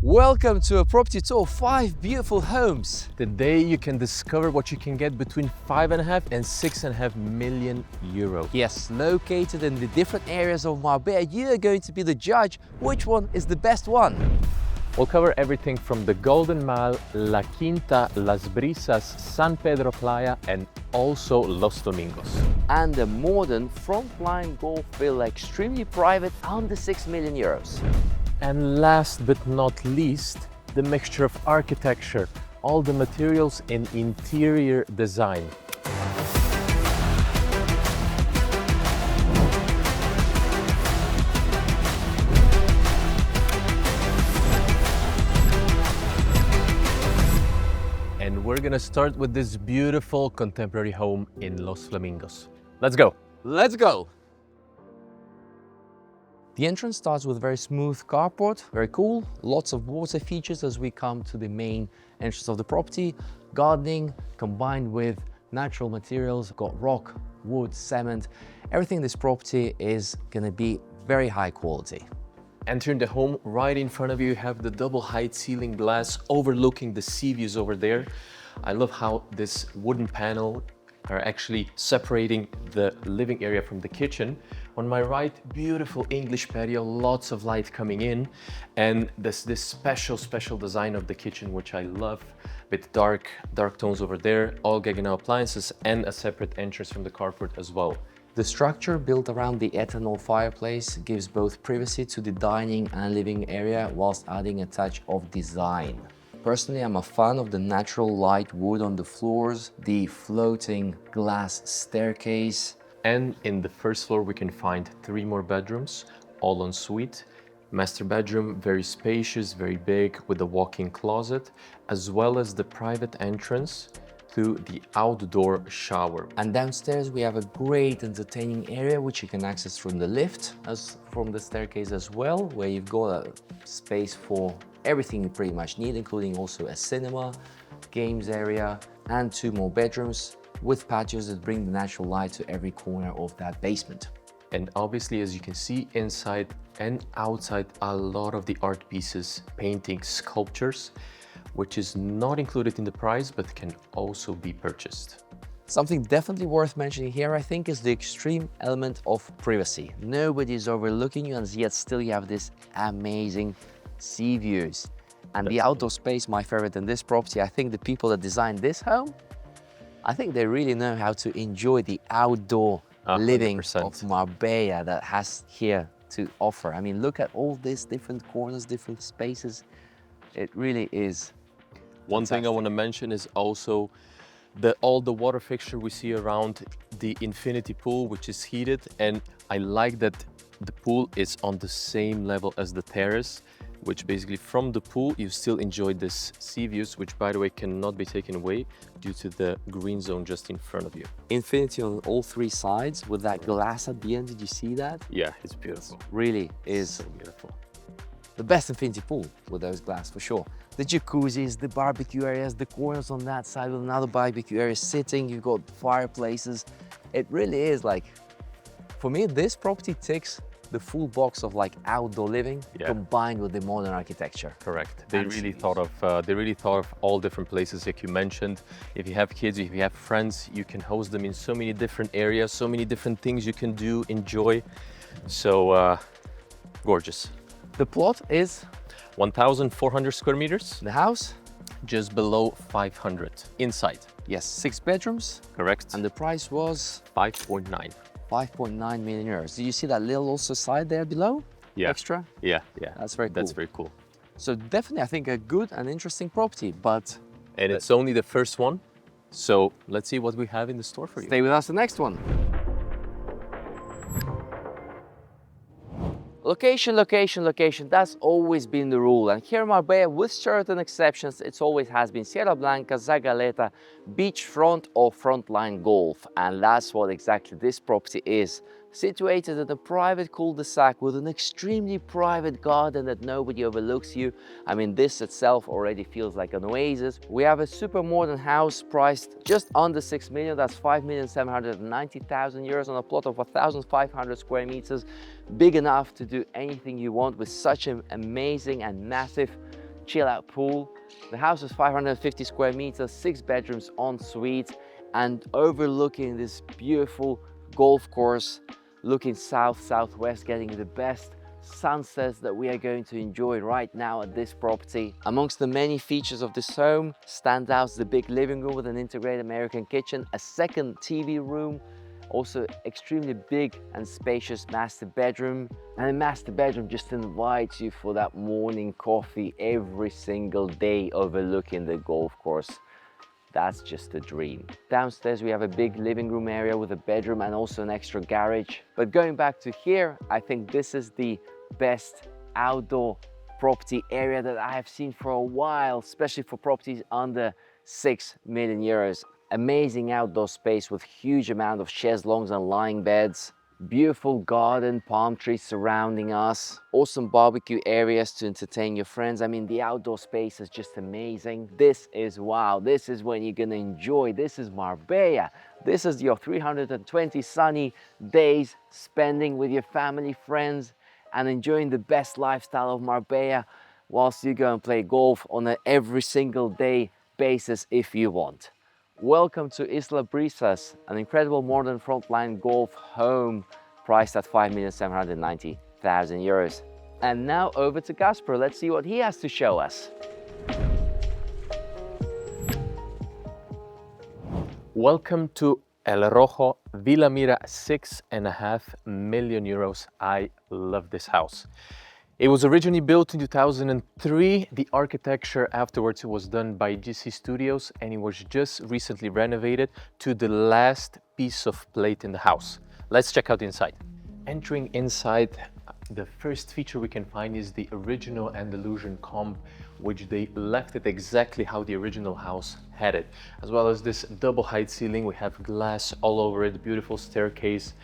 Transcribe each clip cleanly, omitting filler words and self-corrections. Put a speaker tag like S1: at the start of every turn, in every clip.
S1: Welcome to a property tour of 5 beautiful homes.
S2: Today you can discover what you can get between 5.5 and 6.5 million euro.
S1: Yes, located in the different areas of Marbella, you are going to be the judge which one is the best one.
S2: We'll cover everything from the Golden Mile, La Quinta, Las Brisas, San Pedro Playa and also Los Flamingos.
S1: And the modern frontline golf villa, extremely private, under 6 million euros.
S2: And last but not least, the mixture of architecture, all the materials in interior design. And we're gonna start with this beautiful contemporary home in Los Flamingos. Let's go.
S1: Let's go. The entrance starts with a very smooth carport, very cool. Lots of water features as we come to the main entrance of the property. Gardening combined with natural materials, got rock, wood, cement. Everything in this property is gonna be very high quality.
S2: Entering the home, right in front of you have the double height ceiling glass overlooking the sea views over there. I love how this wooden panel are actually separating the living area from the kitchen. On my right, beautiful English patio, lots of light coming in, and this special design of the kitchen, which I love, with dark tones over there, all Gaggenau appliances, and a separate entrance from the carport as well.
S1: The structure built around the ethanol fireplace gives both privacy to the dining and living area whilst adding a touch of design. Personally, I'm a fan of the natural light wood on the floors, the floating glass staircase.
S2: And in the first floor, we can find 3 more bedrooms, all en suite. Master bedroom, very spacious, very big, with a walk-in closet, as well as the private entrance to the outdoor shower.
S1: And downstairs, we have a great entertaining area, which you can access from the lift, as from the staircase as well, where you've got a space for everything you pretty much need, including also a cinema, games area, and 2 more bedrooms with patios that bring the natural light to every corner of that basement.
S2: And obviously, as you can see inside and outside, a lot of the art pieces, paintings, sculptures, which is not included in the price, but can also be purchased.
S1: Something definitely worth mentioning here, I think, is the extreme element of privacy. Nobody is overlooking you, and yet still you have this amazing sea views. And the outdoor space, my favorite in this property, I think the people that designed this home, I think they really know how to enjoy the outdoor
S2: 100%.
S1: living of Marbella that has here to offer. I mean, look at all these different corners, different spaces. It really is
S2: One thing I want to mention is also all the water fixture we see around the infinity pool, which is heated. And I like that the pool is on the same level as the terrace, which basically from the pool, you still enjoy this sea views, which by the way, cannot be taken away due to the green zone just in front of you.
S1: Infinity on all 3 sides with that glass at the end. Did you see that?
S2: Yeah, it's beautiful.
S1: Really is
S2: So beautiful.
S1: the best infinity pool with those glass for sure. The jacuzzis, the barbecue areas, the corners on that side with another barbecue area sitting, you've got fireplaces. It really is like, for me, this property ticks the full box of like outdoor living combined with the modern architecture.
S2: Correct. They really thought of all different places, like you mentioned. If you have kids, if you have friends, you can host them in so many different areas, so many different things you can do, enjoy. So gorgeous.
S1: The plot is
S2: 1,400 square meters,
S1: the house.
S2: just below 500 inside.
S1: Yes, 6 bedrooms.
S2: Correct.
S1: And the price was
S2: 5.9.
S1: 5.9 million euros. Do you see that little also side there below?
S2: Yeah.
S1: Extra?
S2: Yeah.
S1: That's very cool.
S2: That's very cool.
S1: So definitely, I think a good and interesting property, but
S2: And it's only the first one. So let's see what we have in the store for you.
S1: stay with us the next one. Location, location, location, that's always been the rule. And here in Marbella, with certain exceptions, it always has been Sierra Blanca, Zagaleta, beachfront or frontline golf. And that's what exactly this property is. Situated in a private cul-de-sac with an extremely private garden that nobody overlooks you. I mean, this itself already feels like an oasis. We have a super modern house priced just under 6 million. That's 5,790,000 euros on a plot of 1,500 square meters. Big enough to do anything you want with such an amazing and massive chill out pool. The house is 550 square meters, 6 bedrooms en suite, and overlooking this beautiful golf course, looking southwest, getting the best sunsets that we are going to enjoy right now at this property. Amongst the many features of this home stands out the big living room with an integrated American kitchen, a second TV room, also extremely big and spacious master bedroom. And the master bedroom just invites you for that morning coffee every single day overlooking the golf course. That's just a dream. Downstairs we have a big living room area with a bedroom and also an extra garage. But going back to here, I think this is the best outdoor property area that I have seen for a while, especially for properties under 6 million euros. Amazing outdoor space with huge amount of chaiselongs and lying beds. Beautiful garden, palm trees surrounding us. Awesome barbecue areas to entertain your friends. I mean, the outdoor space is just amazing. This is wow. This is when you're gonna enjoy. This is Marbella. This is your 320 sunny days spending with your family, friends, and enjoying the best lifestyle of Marbella whilst you go and play golf on an every single day basis if you want. Welcome to Isla Brisas, an incredible modern frontline golf home priced at 5,790,000 euros. And now over to Gasper. Let's see what he has to show us.
S2: Welcome to Herrojo, Villa Mira, 6.5 million euros. I love this house. It was originally built in 2003. The architecture afterwards was done by GC Studios, and it was just recently renovated to the last piece of plate in the house. Let's check out the inside. Entering inside, the first feature we can find is the original Andalusian comp, which they left it exactly how the original house had it. As well as this double height ceiling, we have glass all over it, beautiful staircase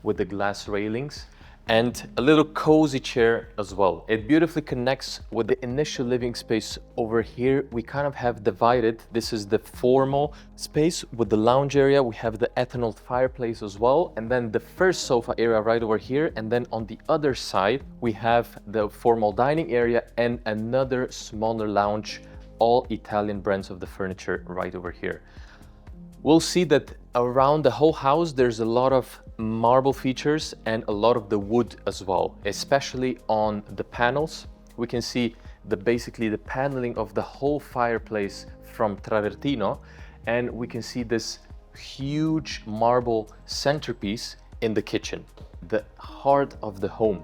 S2: with the glass railings, and a little cozy chair as well. It beautifully connects with the initial living space over here. We kind of have divided. This is the formal space with the lounge area. We have the ethanol fireplace as well, and then the first sofa area right over here. And then on the other side, we have the formal dining area and another smaller lounge, all Italian brands of the furniture right over here. We'll see that around the whole house, there's a lot of marble features and a lot of the wood as well, especially on the panels. We can see basically the paneling of the whole fireplace from travertino, and we can see this huge marble centerpiece in the kitchen, the heart of the home.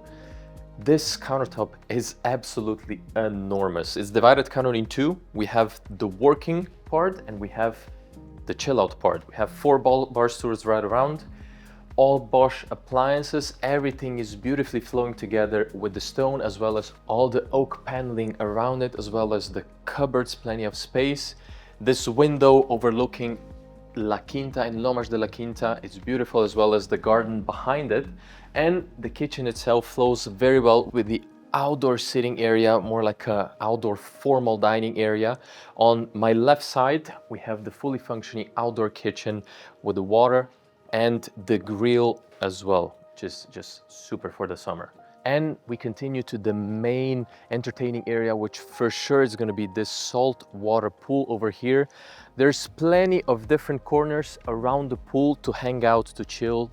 S2: This countertop is absolutely enormous. It's divided kind of in two. We have the working part and we have the chill out part. We have 4 bar stools right around, all Bosch appliances. Everything is beautifully flowing together with the stone, as well as all the oak paneling around it, as well as the cupboards, plenty of space. This window overlooking La Quinta and Lomas de la Quinta is beautiful, as well as the garden behind it. And the kitchen itself flows very well with the outdoor sitting area, more like a outdoor formal dining area. On my left side, we have the fully functioning outdoor kitchen with the water and the grill as well, just super for the summer. And we continue to the main entertaining area, which for sure is going to be this salt water pool over here. There's plenty of different corners around the pool to hang out, to chill,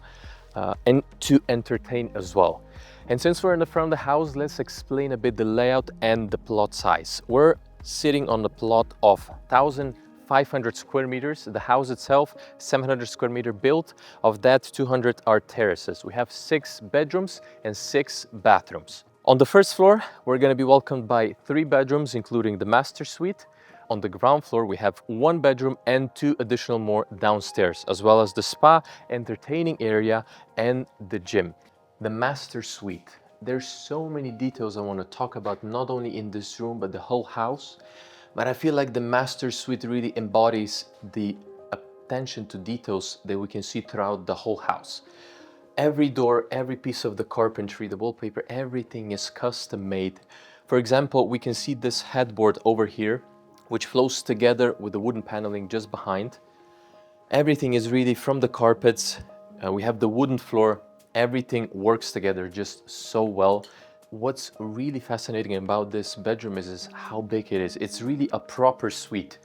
S2: and to entertain as well. And since we're in the front of the house, let's explain a bit the layout and the plot size. We're sitting on the plot of 1,500 square meters. The house itself, 700 square meter built. Of that, 200 are terraces. We have 6 bedrooms and 6 bathrooms. On the first floor, we're going to be welcomed by 3 bedrooms, including the master suite. On the ground floor, we have 1 bedroom and 2 additional more downstairs, as well as the spa, entertaining area, and the gym. The master suite. There's so many details I want to talk about, not only in this room, but the whole house. But I feel like the master suite really embodies the attention to details that we can see throughout the whole house. Every door, every piece of the carpentry, the wallpaper, everything is custom made. For example, we can see this headboard over here, which flows together with the wooden paneling just behind. Everything is really from the carpets. We have the wooden floor. Everything works together just so well. what's really fascinating about this bedroom is how big it is. It's really a proper suite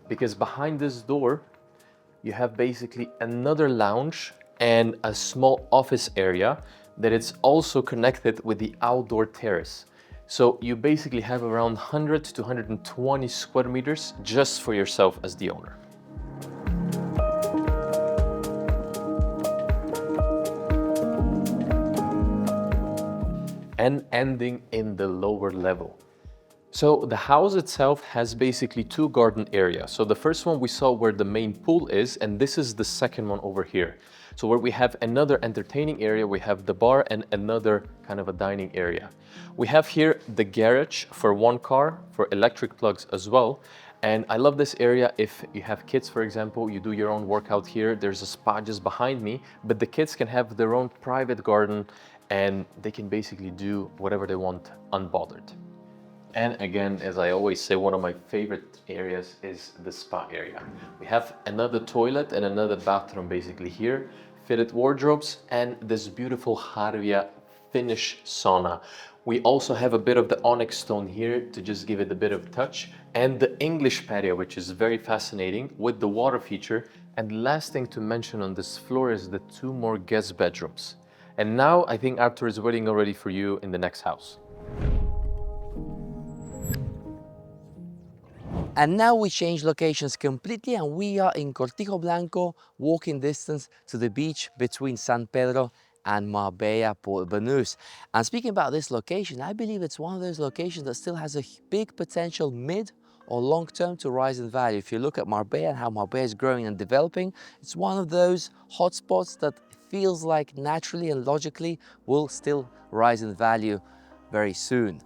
S2: because behind this door, you have basically another lounge and a small office area that is also connected with the outdoor terrace. So you basically have around 100 to 120 square meters just for yourself as the owner. And ending in the lower level. So the house itself has basically two garden areas. So the first one we saw where the main pool is, and this is the second one over here. So where we have another entertaining area, we have the bar and another kind of a dining area. We have here the garage for one car, for electric plugs as well. And I love this area if you have kids, for example, you do your own workout here. There's a spa just behind me, but the kids can have their own private garden and they can basically do whatever they want unbothered. And again, as I always say, one of my favorite areas is the spa area. We have another toilet and another bathroom basically here, fitted wardrobes, and this beautiful Harvia finish sauna. We also have a bit of the onyx stone here to just give it a bit of touch, and the English patio, which is very fascinating with the water feature. And last thing to mention on this floor is the two more guest bedrooms. And now I think Arthur is waiting already for you in the next house.
S1: And now we change locations completely and we are in Cortijo Blanco, walking distance to the beach between San Pedro and Marbella, Port Banús. And speaking about this location, I believe it's one of those locations that still has a big potential mid or long term to rise in value. If you look at Marbella and how Marbella is growing and developing, it's one of those hotspots that feels like naturally and logically will still rise in value very soon.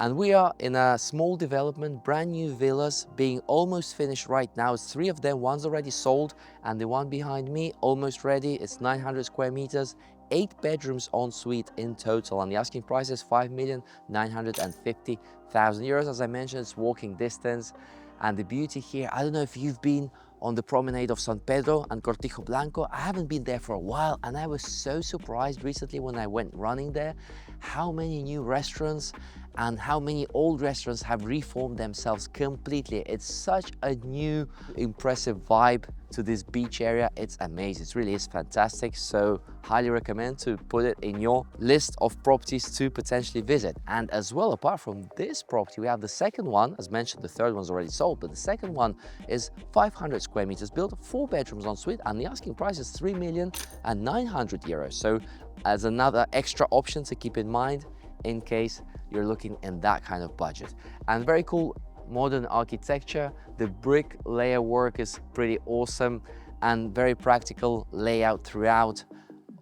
S1: And we are in a small development, brand new villas being almost finished right now. It's 3 of them, one's already sold, and the one behind me almost ready. It's 900 square meters, 8 bedrooms en suite in total, and the asking price is 5,950,000 euros. As I mentioned, it's walking distance. And the beauty here, I don't know if you've been on the promenade of San Pedro and Cortijo Blanco. I haven't been there for a while, and I was so surprised recently when I went running there, how many new restaurants and how many old restaurants have reformed themselves completely. It's such a new, impressive vibe to this beach area. It's amazing. It really is fantastic. So highly recommend to put it in your list of properties to potentially visit. And as well, apart from this property, we have the second one. As mentioned, the third one's already sold, but the second one is 500 square meters built, 4 bedrooms en suite, and the asking price is 3,900,000 euros. So as another extra option to keep in mind in case you're looking in that kind of budget. And very cool modern architecture. The brick layer work is pretty awesome and very practical layout throughout.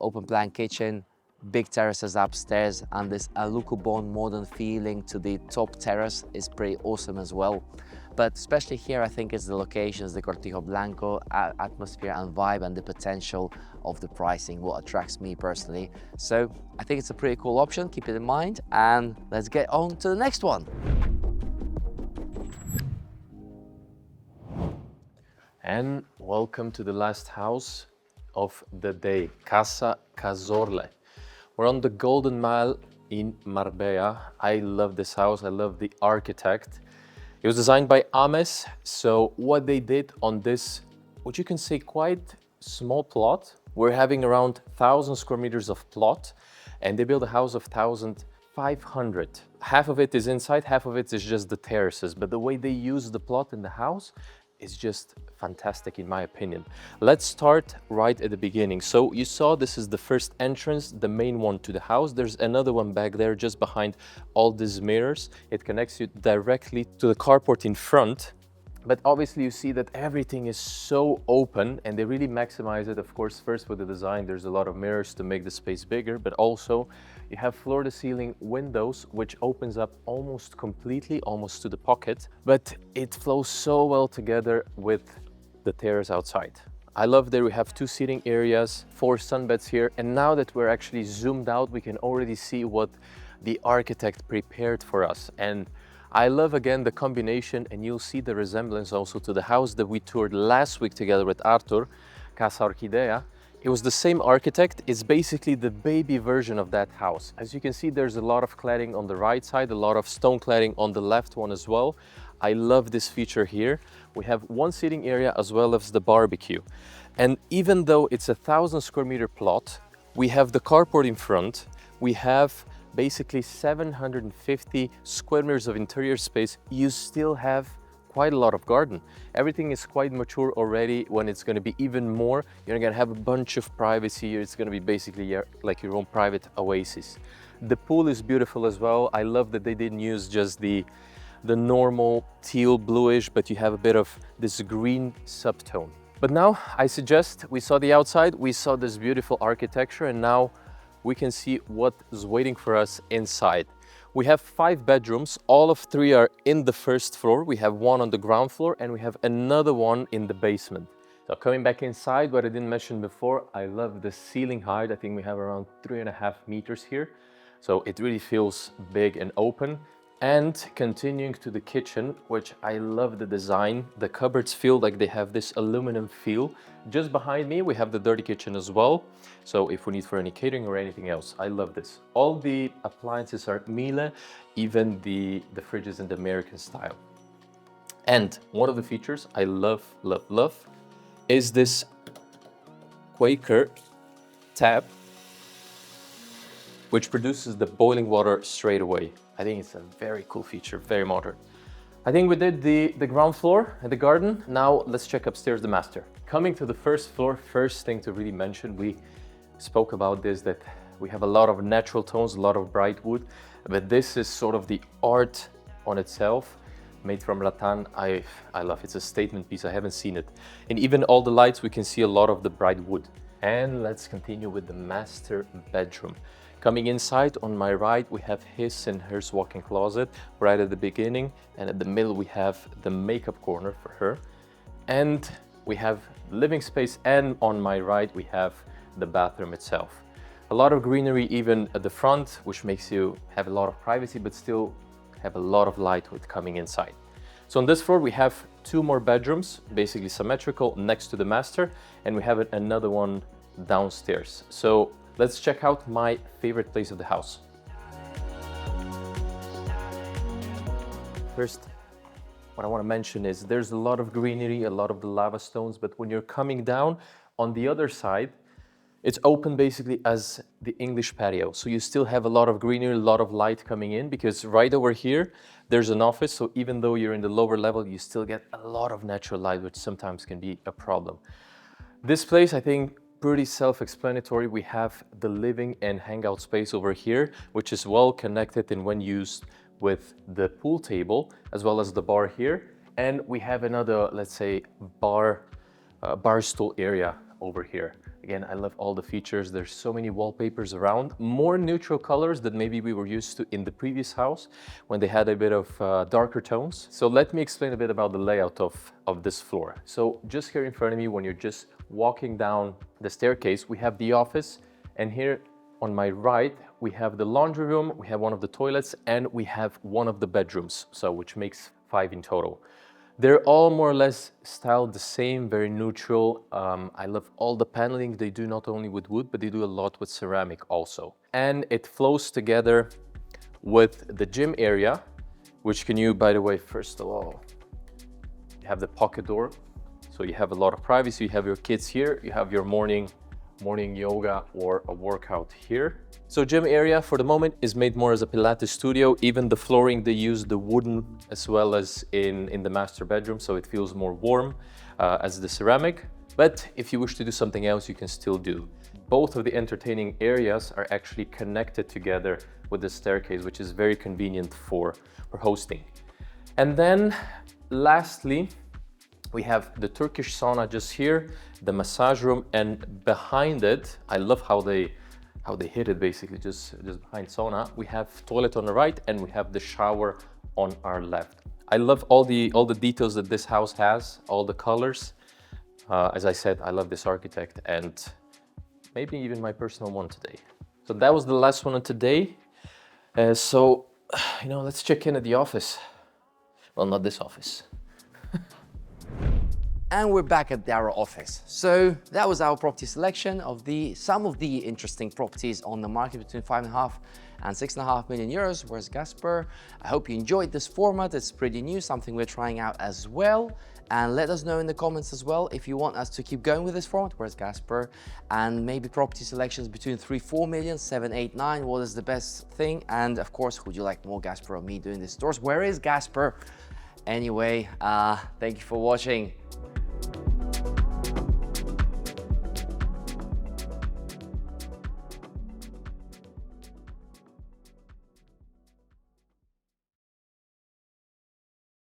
S1: Open plan kitchen, big terraces upstairs, and this Alucobon modern feeling to the top terrace is pretty awesome as well. But especially here, I think it's the locations, the Cortijo Blanco atmosphere and vibe, and the potential of the pricing, what attracts me personally. So I think it's a pretty cool option, keep it in mind, and let's get on to the next one.
S2: And welcome to the last house of the day, Casa Cazorla. We're on the Golden Mile in Marbella. I love this house, I love the architect. It was designed by Ames. So what they did on this, what you can say quite small plot, we're having around 1,000 square meters of plot, and they built a house of 1,500. Half of it is inside, half of it is just the terraces, but the way they use the plot in the house is just fantastic in my opinion. Let's start right at the beginning. So you saw this is the first entrance, the main one to the house. There's another one back there just behind all these mirrors. It connects you directly to the carport in front. But obviously you see that everything is so open and they really maximize it. Of course, first with the design, there's a lot of mirrors to make the space bigger, but also you have floor to ceiling windows, which opens up almost completely, almost to the pocket, but it flows so well together with the terrace outside. I love that we have 2 seating areas, 4 sunbeds here. And now that we're actually zoomed out, we can already see what the architect prepared for us. And I love again the combination, and you'll see the resemblance also to the house that we toured last week together with Arthur, Casa Orquídea. It was the same architect. It's basically the baby version of that house. As you can see, there's a lot of cladding on the right side, a lot of stone cladding on the left one as well. I love this feature here. We have one seating area as well as the barbecue. And even though it's a 1,000 square meter plot, we have the carport in front. We have basically 750 square meters of interior space. You still have quite a lot of garden. Everything is quite mature already. When it's going to be even more, you're going to have a bunch of privacy. It's going to be basically like your own private oasis. The pool is beautiful as well. I love that they didn't use just the normal teal bluish, but you have a bit of this green subtone. But now I suggest we saw the outside, we saw this beautiful architecture, and now we can see what is waiting for us inside. We have 5 bedrooms. All of 3 are in the first floor. We have one on the ground floor and we have another one in the basement. So coming back inside, what I didn't mention before, I love the ceiling height. I think we have around 3.5 meters here. So it really feels big and open. And continuing to the kitchen, which I love the design. The cupboards feel like they have this aluminum feel. Just behind me, we have the dirty kitchen as well. So if we need for any catering or anything else, I love this. All the appliances are Mira, even the fridge is in the American style. And one of the features I love is this Quaker tap, which produces the boiling water straight away. I think it's a very cool feature, very modern. I think we did the ground floor and the garden. Now let's check upstairs, the master. Coming to the first floor, first thing to really mention, we spoke about this, that we have a lot of natural tones, a lot of bright wood, but this is sort of the art on itself, made from rattan. I love it. It's a statement piece. I haven't seen it. And even all the lights, we can see a lot of the bright wood. And let's continue with the master bedroom. Coming inside, on my right, we have his and hers walk-in closet right at the beginning, and at the middle we have the makeup corner for her. And we have living space, and on my right we have the bathroom itself. A lot of greenery even at the front, which makes you have a lot of privacy, but still have a lot of light with coming inside. So on this floor we have 2 more bedrooms, basically symmetrical next to the master, and we have another one downstairs. So let's check out my favorite place of the house. First, what I want to mention is there's a lot of greenery, a lot of the lava stones, but when you're coming down on the other side, it's open basically as the English patio. So you still have a lot of greenery, a lot of light coming in, because right over here, there's an office. So even though you're in the lower level, you still get a lot of natural light, which sometimes can be a problem. This place, I think, pretty self-explanatory. We have the living and hangout space over here, which is well connected and when used with the pool table, as well as the bar here. And we have another, let's say, bar stool area over here. Again, I love all the features. There's so many wallpapers around, more neutral colors than maybe we were used to in the previous house when they had a bit of darker tones. So let me explain a bit about the layout of this floor. So just here in front of me, when you're just walking down the staircase, we have the office, and here on my right, we have the laundry room, we have one of the toilets, and we have one of the bedrooms, so which makes 5 in total. They're all more or less styled the same, very neutral. I love all the paneling. They do not only with wood, but they do a lot with ceramic also. And it flows together with the gym area, which can you, by the way, first of all, you have the pocket door. So you have a lot of privacy. You have your kids here. You have your morning yoga or a workout here. So gym area for the moment is made more as a Pilates studio. Even the flooring, they use the wooden as well as in the master bedroom. So it feels more warm as the ceramic. But if you wish to do something else, you can still do. Both of the entertaining areas are actually connected together with the staircase, which is very convenient for hosting. And then lastly, we have the Turkish sauna just here, the massage room, and behind it, I love how they hid it basically, just behind sauna. We have toilet on the right and we have the shower on our left. I love all the details that this house has, all the colors. As I said, I love this architect and maybe even my personal one today. So that was the last one of today. So, let's check in at the office. Well, not this office.
S1: And we're back at our office. So that was our property selection of some of the interesting properties on the market between 5.5 and 6.5 million euros. Where's Gasper? I hope you enjoyed this format. It's pretty new, something we're trying out as well. And let us know in the comments as well if you want us to keep going with this format. Where's Gasper? And maybe property selections between 3-4 million, 7-8-9. What is the best thing? And of course, would you like more Gasper or me doing these stores? Where is Gasper? Anyway, thank you for watching.